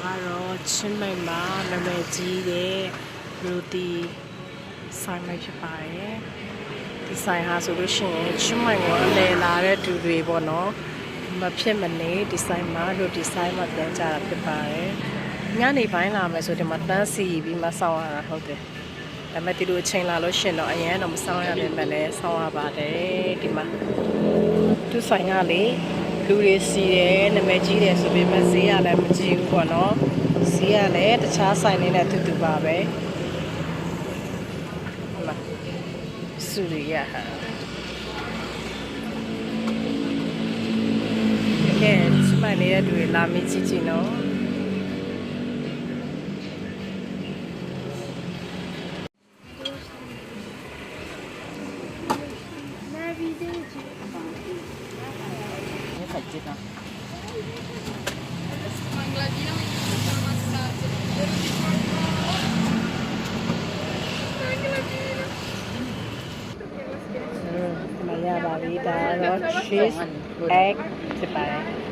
ကတော့ချင်းမိုင်မှာနာမည်ကြီးတဲ့လူတီဆိုင်မိုက်ဖြစ်ပါတယ်ဒီဆိုင်ဟာဆိုလို့ရှိရင်ချင်းမိုင်ကိုအလဲလာတဲ့သူတွေပေါ့နော်မဖြစ်မနေဒီဆိုင်မှာလူတီဆိုင်မှာပြန်ကြတာဖြစ်ပါတယ်ညနေပိုင်းလာမယ်ဆိုဒီမှာတန်းစီပြီးမှစောင့်ရတာဟုတ်တယ်ဒါပေမဲ့ဒီလိုအချိန်လာလို့ရှင်တော့အရင်တော့မစောင့်ရနိုင်မဲ့လည်းစောင့်ရပါတယ်ဒီမှာသူဆိုင်ကလေလူတွေစီတယ်နာမည်ကြီးတယ်ဆိုပေမဲ့ဈေးကလည်းမကြီးဘူးပေါ့နော်ဈေးကလည်းတခြားဆိုင်တွေနဲ့အတူတူပါပဲဟုတ်လားစုရရဟာကဲစမိုင်းနေတဲ့တွေလာမကြည့်ကြည့်နော်မရပါဘူးဒါတော့ cheese egg ဖြစ်ပါတယ်